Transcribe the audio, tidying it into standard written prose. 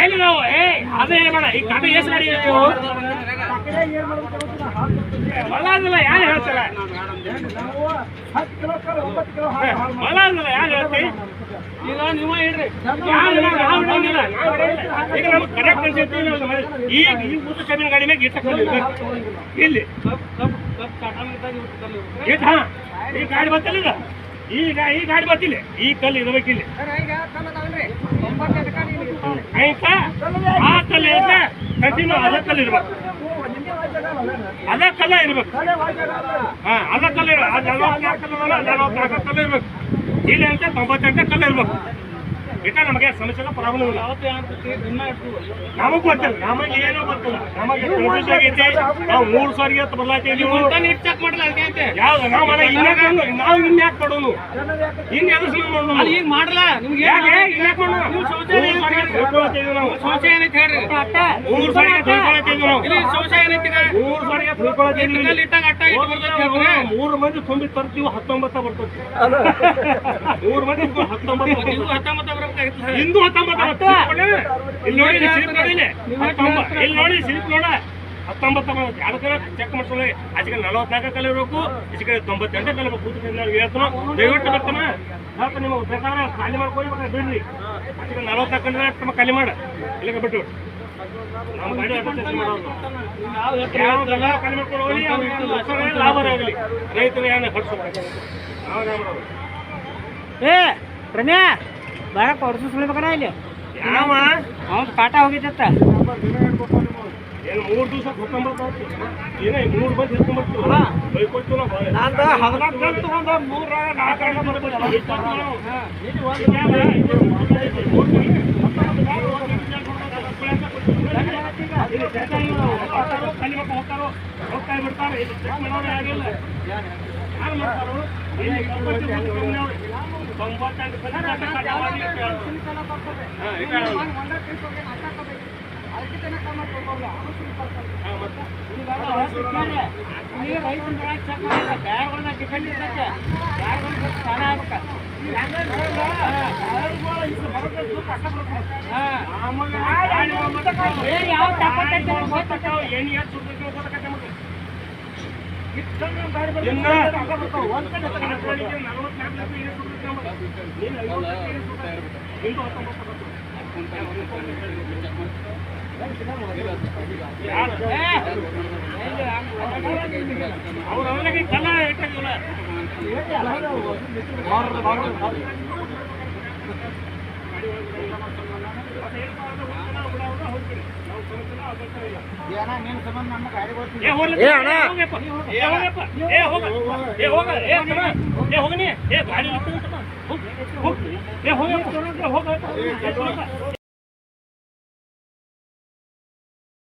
ಎಲ್ಲಿ ನಾವು ಅದೇ ಬೇಡ ಈ ಕಾಪಿ ಎಷ್ಟು ಗಾಡಿ ನೀವು ಮಳ್ಳಾದಿಲ್ಲ ಯಾರು ಹೇಳ್ತಾರ ಮಳ್ಳಾದಿಲ್ಲ ಯಾರು ಹೇಳ್ತಿ ಈಗ ನೀವು ಹೇಳ್ರಿ ಈಗ ನಮ್ಗೆ ಕರೆಕ್ಟ್ ಅನ್ಸುತ್ತೆ ಈಗ ಈ ಊಟ ಕಬ್ಬಿನ ಗಾಡಿ ಮ್ಯಾಗ ಇಟ್ಟ ಕಲ್ಲಿರ್ಬೇಕು ಇಲ್ಲಿ ಈ ಗಾಡಿ ಬರ್ತಿಲ್ಲ ಈಗ ಈ ಗಾಡಿ ಬರ್ತಿಲ್ಲ ಈ ಕಲ್ಲು ಇರ್ಬೇಕು ಇಲ್ಲಿ ಆಯ್ತಾ ಆ ಕಲ್ಲು ಇದ್ರೆ ಕಂಟಿನ್ಯೂ ಅದ ಕಲ್ಲು ಇರ್ಬೇಕು ಅದ ಕಲ್ಲ ಇರ್ಬೇಕು ಅದ ಕಲ್ಲು 44 ಕಲ್ಲು ಇರ್ಬೇಕು ಇಲ್ಲಿ ಅಂತ 98 ಕಲ್ಲು ಇರ್ಬೇಕು ಇಟ ನಮಗೆ ಸಮಸ್ಯೆ ಪ್ರಾಬ್ಲಮ್ ಇಲ್ಲ ನಮಗ್ ಗೊತ್ತಿಲ್ಲ ನಮಗೆ ಏನೋ ಗೊತ್ತಿಲ್ಲ ನಮಗೆ ಕನ್ಫ್ಯೂಸ್ ಆಗೈತಿ ನಾವು 3 ಸಾವಿರ ಬರ್ಲಾತೀವಿ ಚೆಕ್ ಮಾಡಲ್ಲ ಯಾವ್ದು ನಾವು ಇನ್ಯಾಕ್ ಮಾಡೋನು ಇನ್ ಎದುರು ಮಾಡೋಣ ಈಗ ಮಾಡಲ್ಲ ನಿಮ್ಗೆ ಇನ್ಯಾಕ್ ಮಾಡೋಣ ನಾವು ಶೌಚಾಲಯ ಏನೈತಿ ಹೇಳ್ರಿ 3 ಸಾವಿರ ತಿಳ್ಕೊಳತ್ತೀವಿ ನಾವು 3 ಸಾವಿರ ತಿಳ್ಕೊಳತ್ತೀವಿ 3 ಮಂದಿ ತುಂಬಿ ತರ್ತೀವಿ 19 ಬರ್ತೈತಿ 3 ಮಂದಿ 19 ಹಿಂದೂ 19 ಇಲ್ಲಿ ನೋಡಿ ಇಲ್ಲಿ ನೋಡಿ ಸಿಲಿಪ್ ನೋಡ 19 ಯಾವ್ದಕ್ಕಾರ ಚೆಕ್ ಮಾಡ್ಕೊಳ್ಳಿ ಆಚೆ 44 ಕಲೆ ಇರಬೇಕು ಈಚೆ 98 ಕಲೆ ಕೂತು ಹೇಳ್ತಾನ ದಯವಿಟ್ಟು ಬರ್ತಾನ ಹೇಳ್ತಾನೆ ನೀವು ಬೇಕಾದ್ರೆ ಖಾಲಿ ಮಾಡ್ಕೊಳ್ಳಿ ಬಿಡ್ರಿ ಆಚೆ 44 ಕಲೆ ತಮ್ಮ ಖಾಲಿ ಮಾಡ ಇಲ್ಲಿಗೆ ಬಿಟ್ಟು ನಮ್ಮ ಗಾಡಿ ಖಾಲಿ ಮಾಡ್ಕೊಳ್ಳಿ ಲಾಭ ಆಗಲಿ ರೈತರು ಏನ ಹೊಡ್ಸ್ಬೇಕು ರಮ್ಯಾ ಬಾರ ಕೊಡ್ಸು ಸುಳಿಬೇಕಣ ಇಲ್ಲಿ ಯಾವ ಅವ್ನು ಕಾಟ ಹೋಗಿತ್ತ ಏನು 3 ದಿವಸ ಹೊತ್ತಂಬರ್ತಾವ್ತು ಏನ 3 ಬಂದು ಹಿಡ್ಕೊಂಡ್ಬರ್ತೀವಿ ಬೈಕೊಟ್ಟು ನಾನು 14 ಗಂಟೆ ತಗೊಂಡ 3 ಹೋಗ್ತಾ ಬಿಡ್ತಾರೆ ಇದು ಚೆಕ್ ಮಾಡೋದೇ ಆಗಿಲ್ಲ ಯಾರು ಮಾಡ್ತಾರೋ ಅವ್ರವರಿಗೆ ಕಲ ಇಟ್ಟಿಲ್ಲ ಹೋಗನಿ ಗಾಡಿ ಹೋಗ